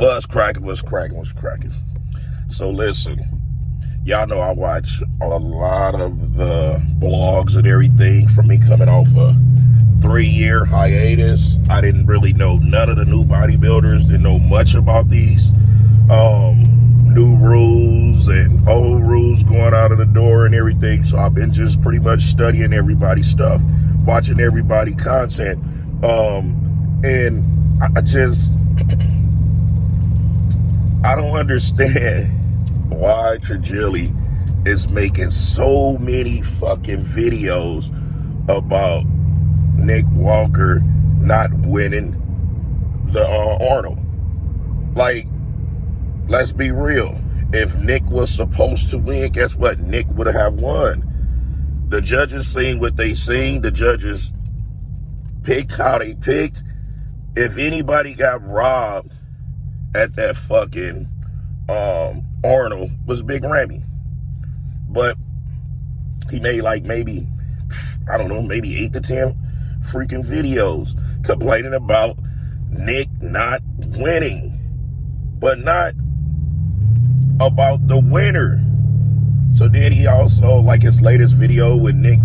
What's cracking? So listen, y'all know I watch a lot of the blogs and everything from me coming off a 3-year hiatus. I didn't really know none of the new bodybuilders, didn't know much about these new rules and old rules going out of the door and everything. So I've been just pretty much studying everybody's stuff, watching everybody content. And I don't understand why Trigilli is making so many fucking videos about Nick Walker not winning the Arnold. Like, let's be real. If Nick was supposed to win, guess what? Nick would have won. The judges seen what they seen. The judges picked how they picked. If anybody got robbed at that fucking Arnold, was Big Ramy. But he made like maybe 8 to 10 freaking videos complaining about Nick not winning, but not about the winner. So then he also, like his latest video with Nick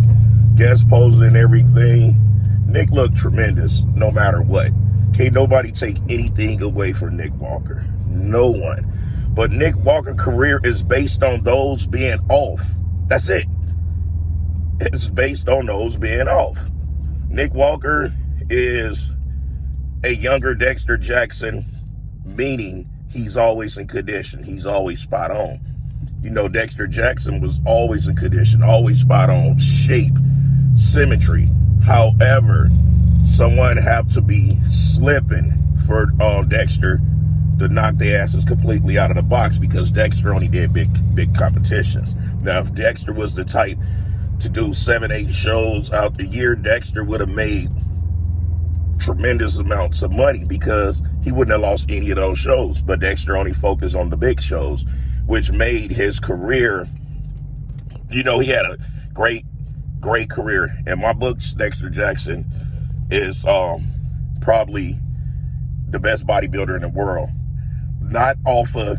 guest posing and everything, Nick looked tremendous no matter what. Can't nobody take anything away from Nick Walker. No one. But Nick Walker's career is based on those being off. That's it. It's based on those being off. Nick Walker is a younger Dexter Jackson, meaning he's always in condition. He's always spot on. You know, Dexter Jackson was always in condition, always spot on, shape, symmetry. However, someone have to be slipping for Dexter to knock their asses completely out of the box, because Dexter only did big competitions. Now, if Dexter was the type to do 7-8 shows out the year, Dexter would have made tremendous amounts of money because he wouldn't have lost any of those shows. But Dexter only focused on the big shows, which made his career, you know, he had a great career. In my books, Dexter Jackson is probably the best bodybuilder in the world. Not off of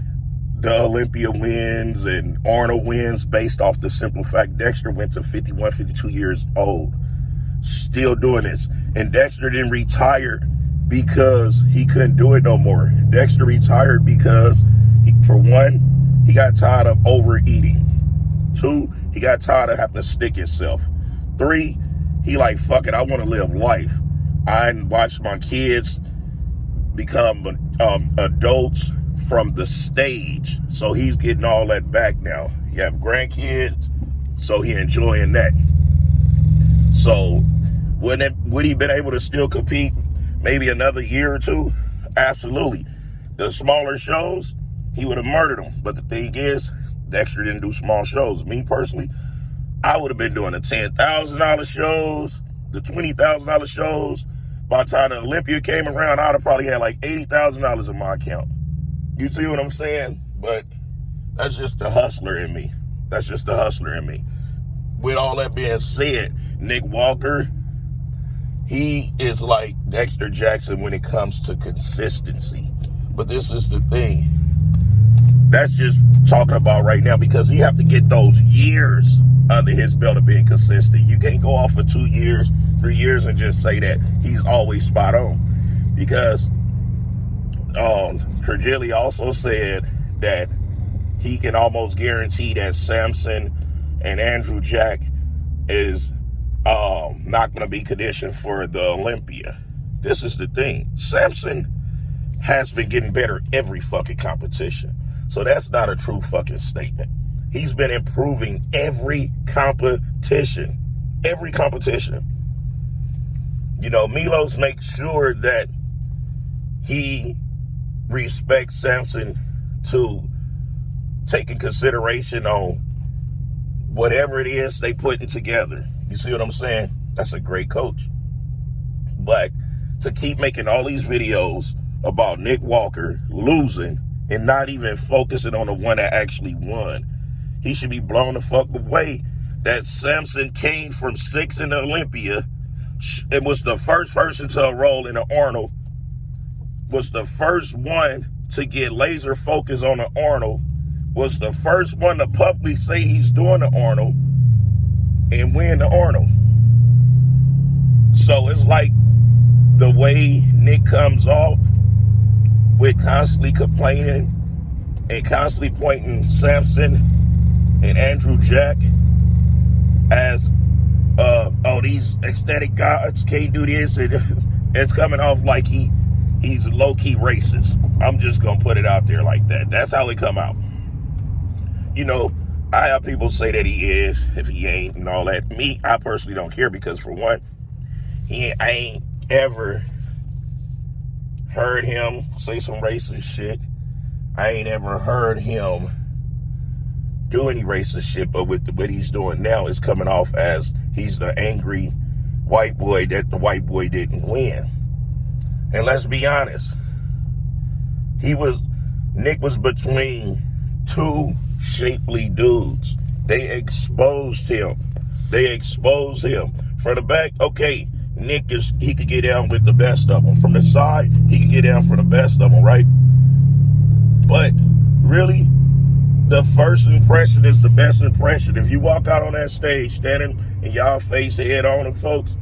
the Olympia wins and Arnold wins, based off the simple fact Dexter went to 51, 52 years old, still doing this. And Dexter didn't retire because he couldn't do it no more. Dexter retired because, for one, he got tired of overeating. 2, he got tired of having to stick himself. 3, he like, fuck it, I want to live life. I watched my kids become adults from the stage. So he's getting all that back now. He have grandkids, so he enjoying that. So would he been able to still compete maybe another year or 2? Absolutely. The smaller shows, he would have murdered them. But the thing is, Dexter didn't do small shows. Me personally, I would have been doing the $10,000 shows, the $20,000 shows. By the time the Olympia came around, I'd have probably had like $80,000 in my account. You see what I'm saying? But that's just the hustler in me. With all that being said, Nick Walker, he is like Dexter Jackson when it comes to consistency. But this is the thing. That's just talking about right now, because he have to get those years under his belt of being consistent. You can't go off for 2 years, 3 years and just say that he's always spot on. Because Trigilli also said that he can almost guarantee that Samson and Andrew Jack is not going to be conditioned for the Olympia. This is the thing. Samson has been getting better every fucking competition. So that's not a true fucking statement. He's been improving every competition. You know, Milos makes sure that he respects Samson to take in consideration on whatever it is they putting together. You see what I'm saying? That's a great coach. But to keep making all these videos about Nick Walker losing and not even focusing on the one that actually won, he should be blown the fuck away that Samson came from 6 in the Olympia and was the first person to enroll in the Arnold, was the first one to get laser focus on the Arnold, was the first one to publicly say he's doing the Arnold and win the Arnold. So it's like the way Nick comes off with constantly complaining and constantly pointing Samson and Andrew Jack as, oh, these ecstatic gods can't do this, and it's coming off like he's low-key racist. I'm just gonna put it out there like that. That's how it come out. You know, I have people say that he is, if he ain't, and all that. Me, I personally don't care, because for one, I ain't ever heard him say some racist shit. I ain't ever heard him do any racist shit, but with what he's doing now, it's coming off as he's the angry white boy that the white boy didn't win. And let's be honest, Nick was between two shapely dudes. They exposed him. From the back, okay, Nick he could get down with the best of them. From the side, he could get down for the best of them, right? But really, the first impression is the best impression. If you walk out on that stage standing and y'all face head on to folks,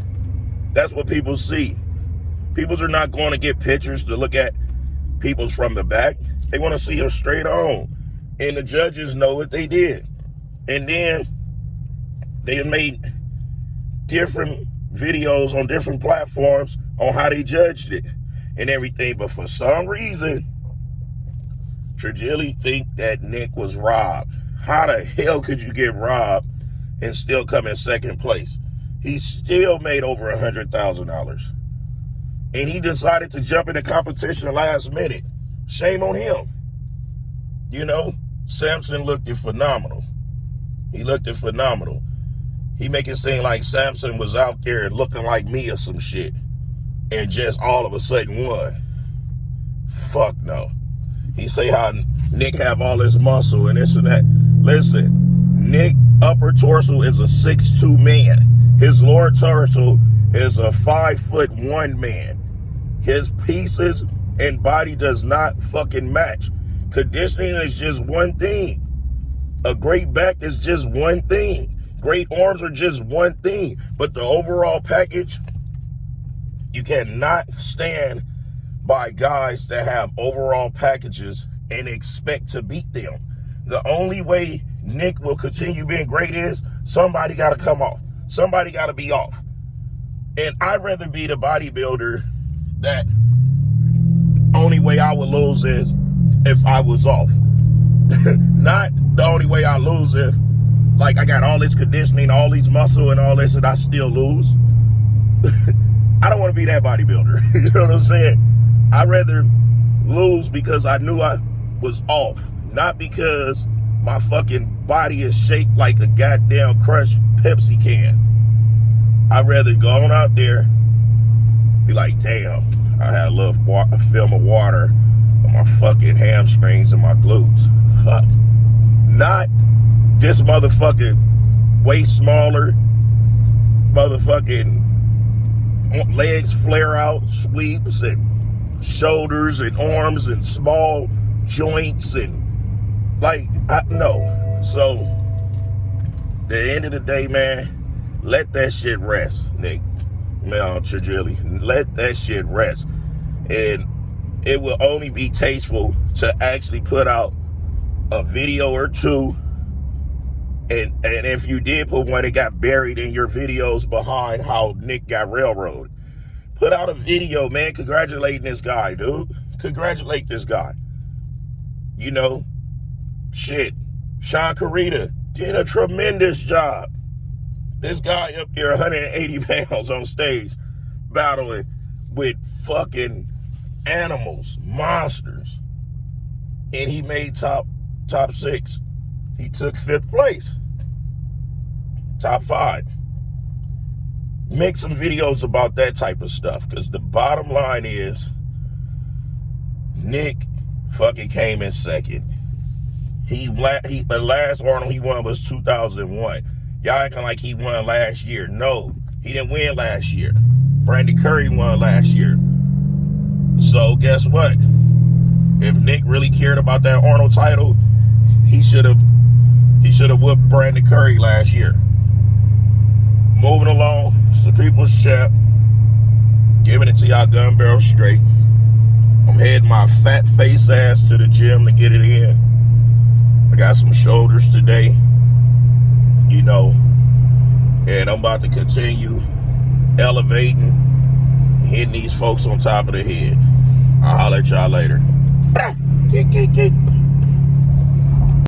that's what people see. People are not going to get pictures to look at people from the back. They want to see them straight on. And the judges know what they did. And then they made different videos on different platforms on how they judged it and everything. But for some reason, Trigilli think that Nick was robbed. How the hell could you get robbed and still come in second place? He still made over $100,000. And he decided to jump in the competition last minute. Shame on him. You know, Samson looked phenomenal. He make it seem like Samson was out there looking like me or some shit and just all of a sudden won. Fuck no. He say how Nick have all his muscle and this and that. Listen, Nick upper torso is a 6'2" man. His lower torso is a 5'1" man. His pieces and body does not fucking match. Conditioning is just one thing. A great back is just one thing. Great arms are just one thing. But the overall package, you cannot stand by guys that have overall packages and expect to beat them. The only way Nick will continue being great is somebody got to come off. Somebody got to be off. And I'd rather be the bodybuilder that only way I would lose is if I was off. Not the only way I lose if, like, I got all this conditioning, all these muscle and all this, and I still lose. I don't want to be that bodybuilder. You know what I'm saying? I'd rather lose because I knew I was off, not because my fucking body is shaped like a goddamn crushed Pepsi can. I'd rather go on out there, be like, damn, I had a film of water on my fucking hamstrings and my glutes. Fuck. Not this motherfucking way smaller, motherfucking legs flare out, sweeps and shoulders and arms and small joints and like, no. So, the end of the day, man, let that shit rest, Nick. Trigilli, let that shit rest. And it will only be tasteful to actually put out a video or two. And if you did put one, it got buried in your videos behind how Nick got railroaded. Put out a video, man, congratulating this guy, dude. Congratulate this guy. You know, shit. Sean Carita did a tremendous job. This guy up there, 180 pounds on stage, battling with fucking animals, monsters. And he made top 6. He took 5th place. Top 5. Make some videos about that type of stuff, because the bottom line is Nick fucking came in second. The last Arnold he won was 2001. Y'all acting like he won last year. No, he didn't win last year. Brandon Curry won last year. So guess what? If Nick really cared about that Arnold title, he should have whooped Brandon Curry last year. Moving along, it's the People's Champ. Giving it to y'all gun barrel straight. I'm heading my fat face ass to the gym to get it in. I got some shoulders today, you know, and I'm about to continue elevating, hitting these folks on top of the head. I'll holler at y'all later.